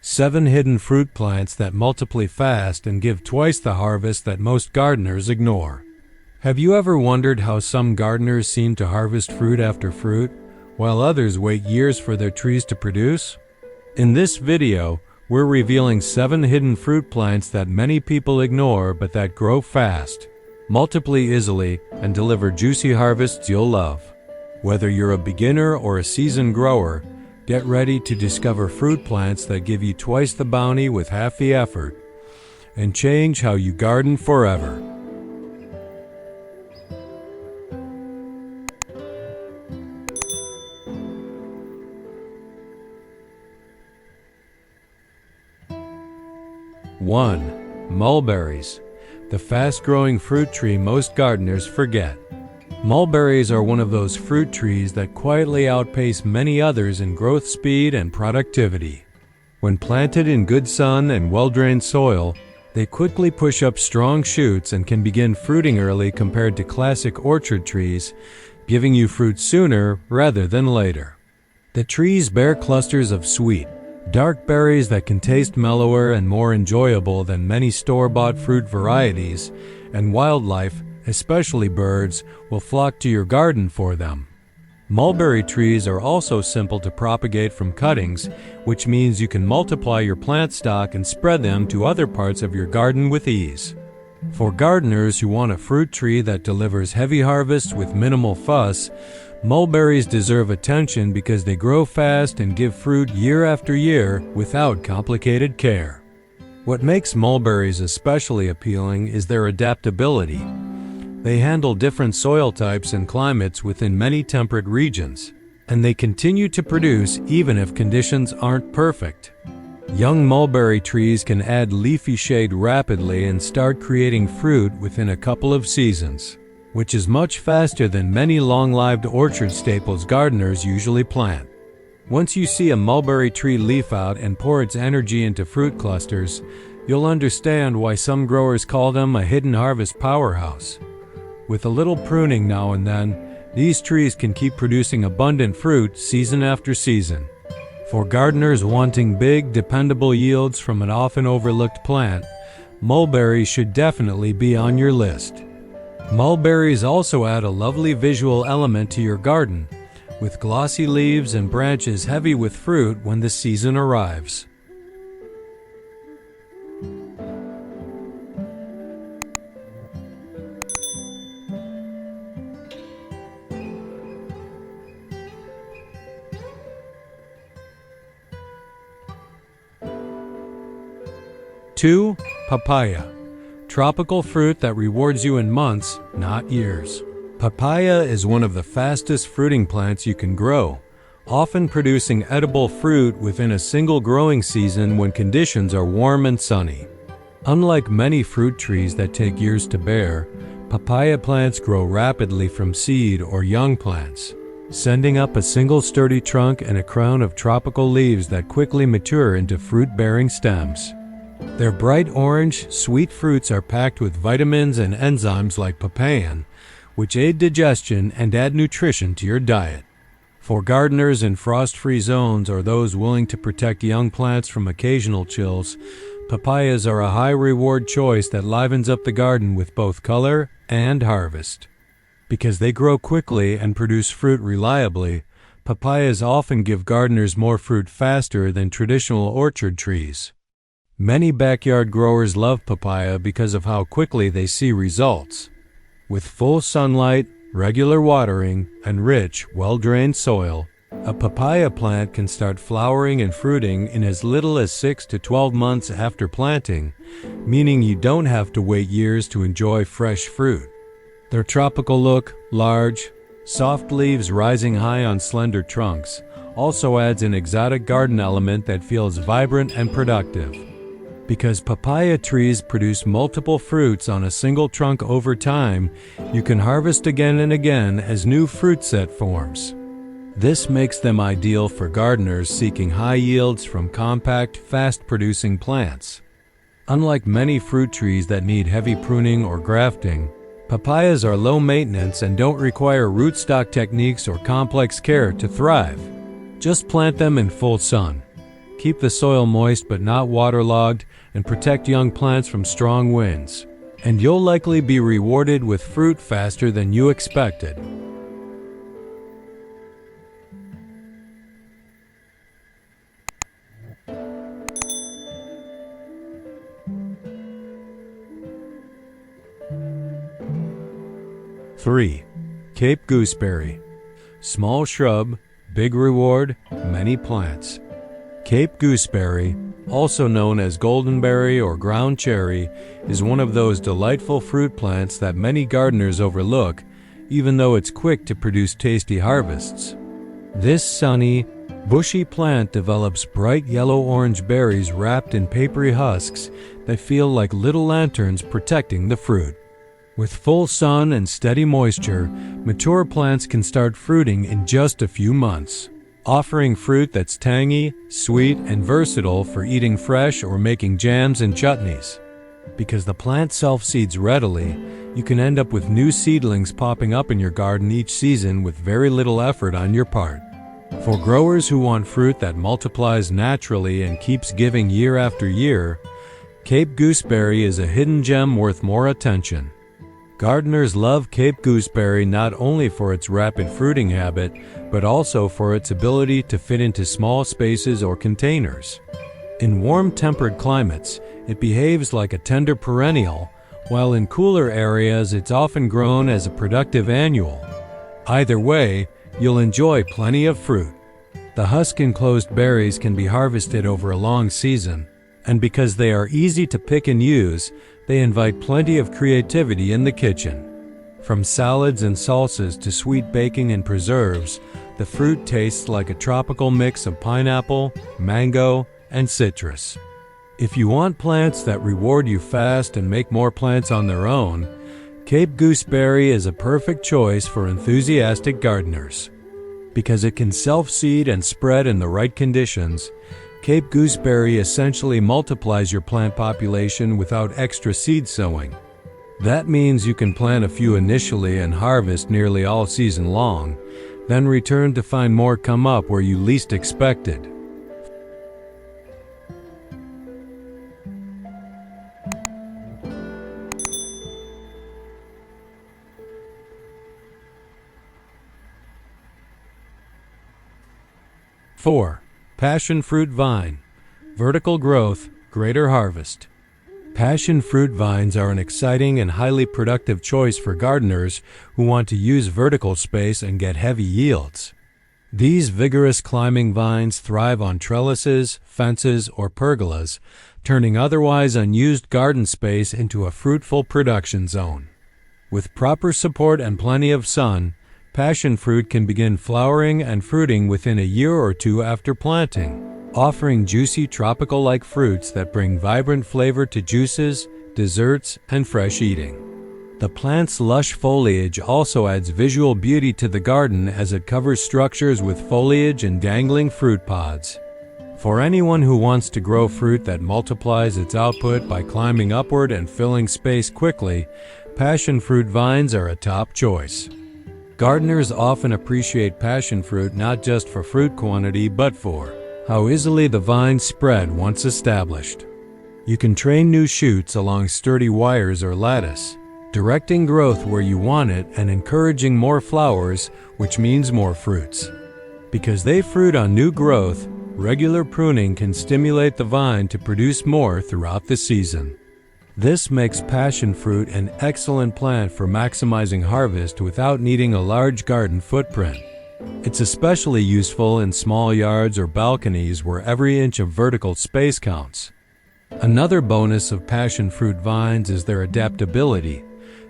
7 hidden fruit plants that multiply fast and give twice the harvest that most gardeners ignore. Have you ever wondered how some gardeners seem to harvest fruit after fruit, while others wait years for their trees to produce? In this video, we're revealing 7 hidden fruit plants that many people ignore but that grow fast, multiply easily, and deliver juicy harvests you'll love. Whether you're a beginner or a seasoned grower, get ready to discover fruit plants that give you twice the bounty with half the effort, and change how you garden forever. One, mulberries, the fast-growing fruit tree most gardeners forget. Mulberries are one of those fruit trees that quietly outpace many others in growth speed and productivity. When planted in good sun and well-drained soil, they quickly push up strong shoots and can begin fruiting early compared to classic orchard trees, giving you fruit sooner rather than later. The trees bear clusters of sweet, dark berries that can taste mellower and more enjoyable than many store-bought fruit varieties, and wildlife, especially birds, will flock to your garden for them. Mulberry trees are also simple to propagate from cuttings, which means you can multiply your plant stock and spread them to other parts of your garden with ease. For gardeners who want a fruit tree that delivers heavy harvests with minimal fuss, mulberries deserve attention because they grow fast and give fruit year after year without complicated care. What makes mulberries especially appealing is their adaptability. They handle different soil types and climates within many temperate regions, and they continue to produce even if conditions aren't perfect. Young mulberry trees can add leafy shade rapidly and start creating fruit within a couple of seasons, which is much faster than many long-lived orchard staples gardeners usually plant. Once you see a mulberry tree leaf out and pour its energy into fruit clusters, you'll understand why some growers call them a hidden harvest powerhouse. With a little pruning now and then, these trees can keep producing abundant fruit season after season. For gardeners wanting big, dependable yields from an often overlooked plant, mulberries should definitely be on your list. Mulberries also add a lovely visual element to your garden, with glossy leaves and branches heavy with fruit when the season arrives. Two, papaya, tropical fruit that rewards you in months, not years. Papaya is one of the fastest fruiting plants you can grow, often producing edible fruit within a single growing season when conditions are warm and sunny. Unlike many fruit trees that take years to bear, papaya plants grow rapidly from seed or young plants, sending up a single sturdy trunk and a crown of tropical leaves that quickly mature into fruit-bearing stems. Their bright orange, sweet fruits are packed with vitamins and enzymes like papain, which aid digestion and add nutrition to your diet. For gardeners in frost-free zones or those willing to protect young plants from occasional chills, papayas are a high-reward choice that livens up the garden with both color and harvest. Because they grow quickly and produce fruit reliably, papayas often give gardeners more fruit faster than traditional orchard trees. Many backyard growers love papaya because of how quickly they see results. With full sunlight, regular watering, and rich, well-drained soil, a papaya plant can start flowering and fruiting in as little as 6 to 12 months after planting, meaning you don't have to wait years to enjoy fresh fruit. Their tropical look, large, soft leaves rising high on slender trunks, also adds an exotic garden element that feels vibrant and productive. Because papaya trees produce multiple fruits on a single trunk over time, you can harvest again and again as new fruit set forms. This makes them ideal for gardeners seeking high yields from compact, fast-producing plants. Unlike many fruit trees that need heavy pruning or grafting, papayas are low maintenance and don't require rootstock techniques or complex care to thrive. Just plant them in full sun. keep the soil moist but not waterlogged, and protect young plants from strong winds. And you'll likely be rewarded with fruit faster than you expected. Three, Cape gooseberry. Small shrub, big reward, many plants. Cape gooseberry, also known as goldenberry or ground cherry, is one of those delightful fruit plants that many gardeners overlook, even though it's quick to produce tasty harvests. This sunny, bushy plant develops bright yellow-orange berries wrapped in papery husks that feel like little lanterns protecting the fruit. With full sun and steady moisture, mature plants can start fruiting in just a few months, offering fruit that's tangy, sweet, and versatile for eating fresh or making jams and chutneys. Because the plant self-seeds readily, you can end up with new seedlings popping up in your garden each season with very little effort on your part. For growers who want fruit that multiplies naturally and keeps giving year after year, Cape gooseberry is a hidden gem worth more attention. Gardeners love Cape gooseberry not only for its rapid fruiting habit, but also for its ability to fit into small spaces or containers. In warm temperate climates, it behaves like a tender perennial, while in cooler areas it's often grown as a productive annual. Either way, you'll enjoy plenty of fruit. The husk-enclosed berries can be harvested over a long season, and because they are easy to pick and use, they invite plenty of creativity in the kitchen. From salads and salsas to sweet baking and preserves, the fruit tastes like a tropical mix of pineapple, mango, and citrus. If you want plants that reward you fast and make more plants on their own, Cape gooseberry is a perfect choice for enthusiastic gardeners. Because it can self-seed and spread in the right conditions, Cape gooseberry essentially multiplies your plant population without extra seed sowing. That means you can plant a few initially and harvest nearly all season long, then return to find more come up where you least expected. Four, Passion fruit vine. Vertical growth, greater harvest. Passion fruit vines are an exciting and highly productive choice for gardeners who want to use vertical space and get heavy yields. These vigorous climbing vines thrive on trellises, fences, or pergolas, turning otherwise unused garden space into a fruitful production zone. With proper support and plenty of sun, passion fruit can begin flowering and fruiting within a year or two after planting, offering juicy tropical-like fruits that bring vibrant flavor to juices, desserts, and fresh eating. The plant's lush foliage also adds visual beauty to the garden as it covers structures with foliage and dangling fruit pods. For anyone who wants to grow fruit that multiplies its output by climbing upward and filling space quickly, passion fruit vines are a top choice. Gardeners often appreciate passion fruit not just for fruit quantity but for how easily the vines spread once established. You can train new shoots along sturdy wires or lattice, directing growth where you want it and encouraging more flowers, which means more fruits. Because they fruit on new growth, regular pruning can stimulate the vine to produce more throughout the season. This makes passion fruit an excellent plant for maximizing harvest without needing a large garden footprint. It's especially useful in small yards or balconies where every inch of vertical space counts. Another bonus of passion fruit vines is their adaptability.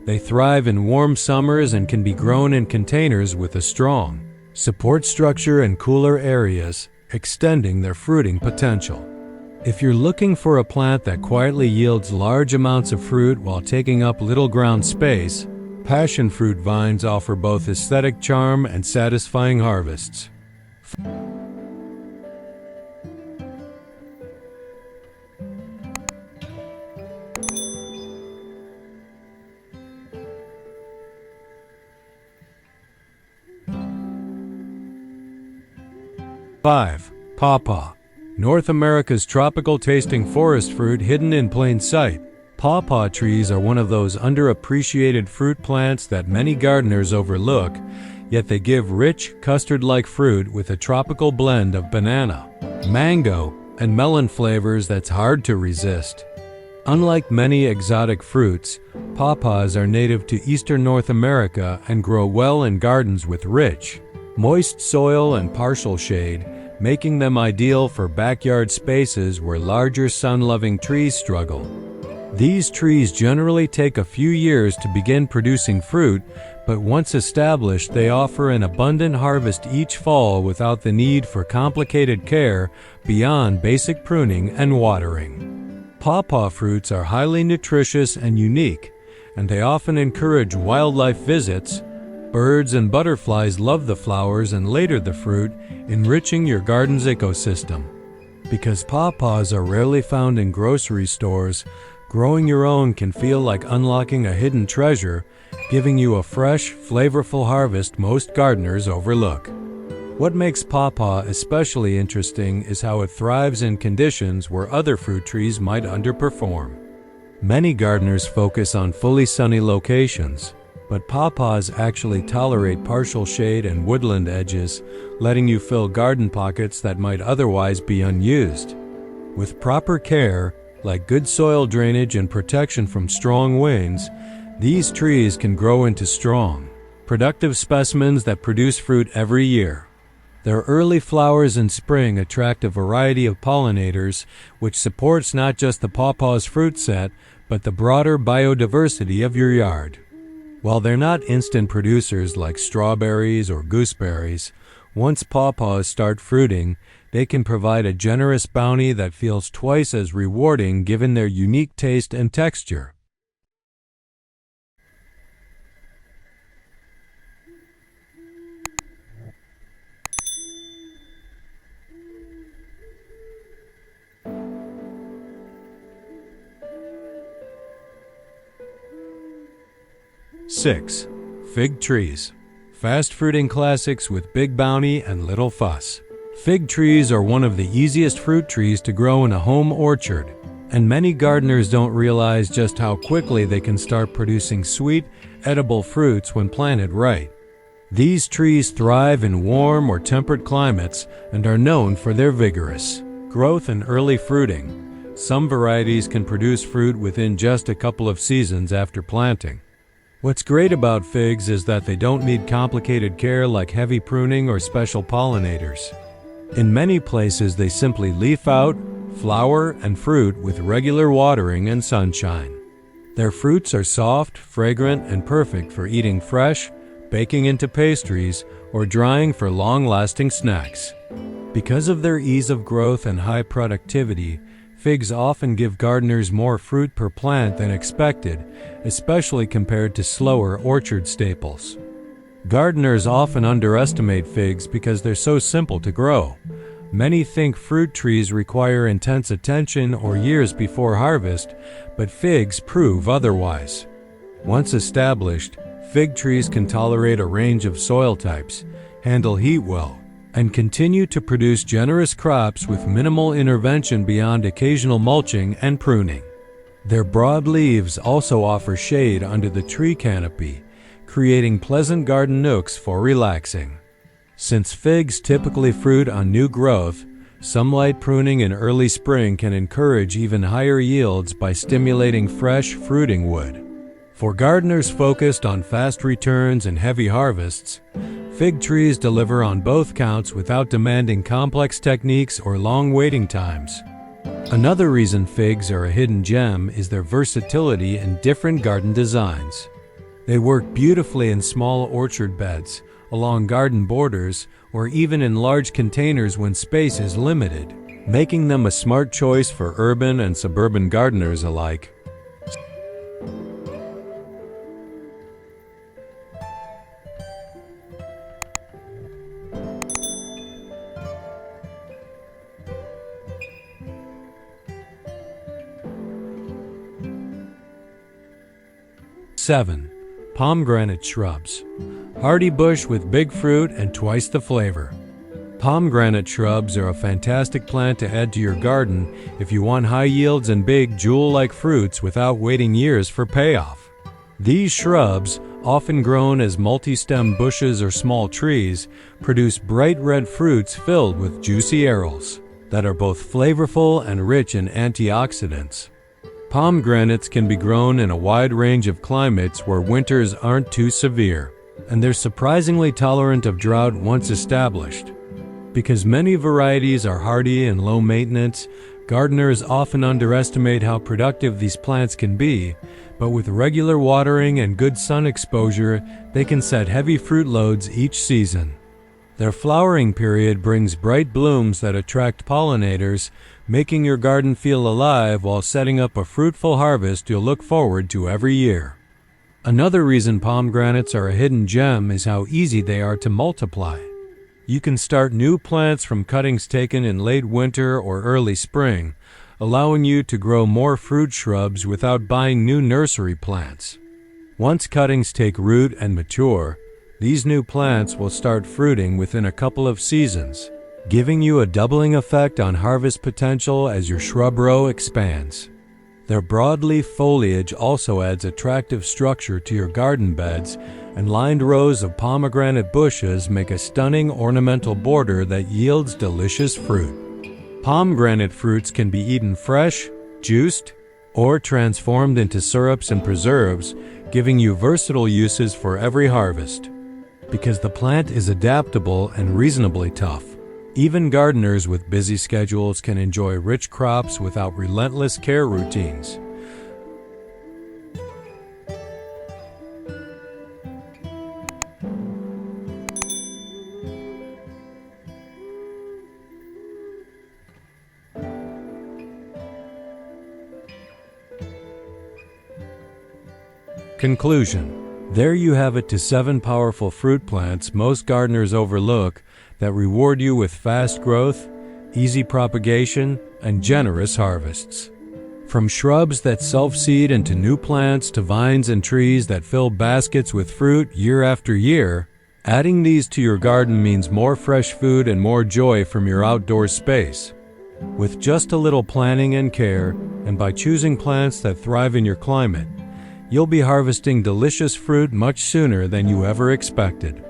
They thrive in warm summers and can be grown in containers with a strong support structure in cooler areas, extending their fruiting potential. If you're looking for a plant that quietly yields large amounts of fruit while taking up little ground space, passion fruit vines offer both aesthetic charm and satisfying harvests. Five, Pawpaw. North America's tropical-tasting forest fruit hidden in plain sight. Pawpaw trees are one of those underappreciated fruit plants that many gardeners overlook, yet they give rich, custard-like fruit with a tropical blend of banana, mango, and melon flavors that's hard to resist. Unlike many exotic fruits, pawpaws are native to eastern North America and grow well in gardens with rich, moist soil and partial shade, making them ideal for backyard spaces where larger sun-loving trees struggle. These trees generally take a few years to begin producing fruit, but once established, they offer an abundant harvest each fall without the need for complicated care beyond basic pruning and watering. Pawpaw fruits are highly nutritious and unique, and they often encourage wildlife visits. Birds and butterflies love the flowers and later the fruit, enriching your garden's ecosystem. Because pawpaws are rarely found in grocery stores, growing your own can feel like unlocking a hidden treasure, giving you a fresh, flavorful harvest most gardeners overlook. What makes pawpaw especially interesting is how it thrives in conditions where other fruit trees might underperform. Many gardeners focus on fully sunny locations, but pawpaws actually tolerate partial shade and woodland edges, letting you fill garden pockets that might otherwise be unused. With proper care, like good soil drainage and protection from strong winds, these trees can grow into strong, productive specimens that produce fruit every year. Their early flowers in spring attract a variety of pollinators, which supports not just the pawpaw's fruit set, but the broader biodiversity of your yard. While they're not instant producers like strawberries or gooseberries, once pawpaws start fruiting, they can provide a generous bounty that feels twice as rewarding given their unique taste and texture. Six, fig trees. Fast-fruiting classics with big bounty and little fuss. Fig trees are one of the easiest fruit trees to grow in a home orchard, and many gardeners don't realize just how quickly they can start producing sweet, edible fruits when planted right. These trees thrive in warm or temperate climates and are known for their vigorous growth and early fruiting. Some varieties can produce fruit within just a couple of seasons after planting. What's great about figs is that they don't need complicated care like heavy pruning or special pollinators. In many places, they simply leaf out, flower, and fruit with regular watering and sunshine. Their fruits are soft, fragrant, and perfect for eating fresh, baking into pastries, or drying for long-lasting snacks. Because of their ease of growth and high productivity, figs often give gardeners more fruit per plant than expected, especially compared to slower orchard staples. Gardeners often underestimate figs because they're so simple to grow. Many think fruit trees require intense attention or years before harvest, but figs prove otherwise. Once established, fig trees can tolerate a range of soil types, handle heat well, and continue to produce generous crops with minimal intervention beyond occasional mulching and pruning. Their broad leaves also offer shade under the tree canopy, creating pleasant garden nooks for relaxing. Since figs typically fruit on new growth, some light pruning in early spring can encourage even higher yields by stimulating fresh fruiting wood. For gardeners focused on fast returns and heavy harvests, fig trees deliver on both counts without demanding complex techniques or long waiting times. Another reason figs are a hidden gem is their versatility in different garden designs. They work beautifully in small orchard beds, along garden borders, or even in large containers when space is limited, making them a smart choice for urban and suburban gardeners alike. Seven, pomegranate shrubs. Hardy bush with big fruit and twice the flavor. Pomegranate shrubs are a fantastic plant to add to your garden if you want high yields and big, jewel-like fruits without waiting years for payoff. These shrubs, often grown as multi-stem bushes or small trees, produce bright red fruits filled with juicy arils that are both flavorful and rich in antioxidants. Pomegranates can be grown in a wide range of climates where winters aren't too severe, and they're surprisingly tolerant of drought once established. Because many varieties are hardy and low maintenance, gardeners often underestimate how productive these plants can be, but with regular watering and good sun exposure, they can set heavy fruit loads each season. Their flowering period brings bright blooms that attract pollinators, making your garden feel alive while setting up a fruitful harvest you'll look forward to every year. Another reason pomegranates are a hidden gem is how easy they are to multiply. You can start new plants from cuttings taken in late winter or early spring, allowing you to grow more fruit shrubs without buying new nursery plants. Once cuttings take root and mature, these new plants will start fruiting within a couple of seasons, giving you a doubling effect on harvest potential as your shrub row expands. Their broadleaf foliage also adds attractive structure to your garden beds, and lined rows of pomegranate bushes make a stunning ornamental border that yields delicious fruit. Pomegranate fruits can be eaten fresh, juiced, or transformed into syrups and preserves, giving you versatile uses for every harvest. Because the plant is adaptable and reasonably tough, even gardeners with busy schedules can enjoy rich crops without relentless care routines. Conclusion. There you have it to 7 powerful fruit plants most gardeners overlook that reward you with fast growth, easy propagation, and generous harvests. From shrubs that self-seed into new plants to vines and trees that fill baskets with fruit year after year, adding these to your garden means more fresh food and more joy from your outdoor space. With just a little planning and care, and by choosing plants that thrive in your climate, you'll be harvesting delicious fruit much sooner than you ever expected.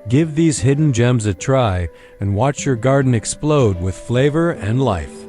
Give these hidden gems a try and watch your garden explode with flavor and life.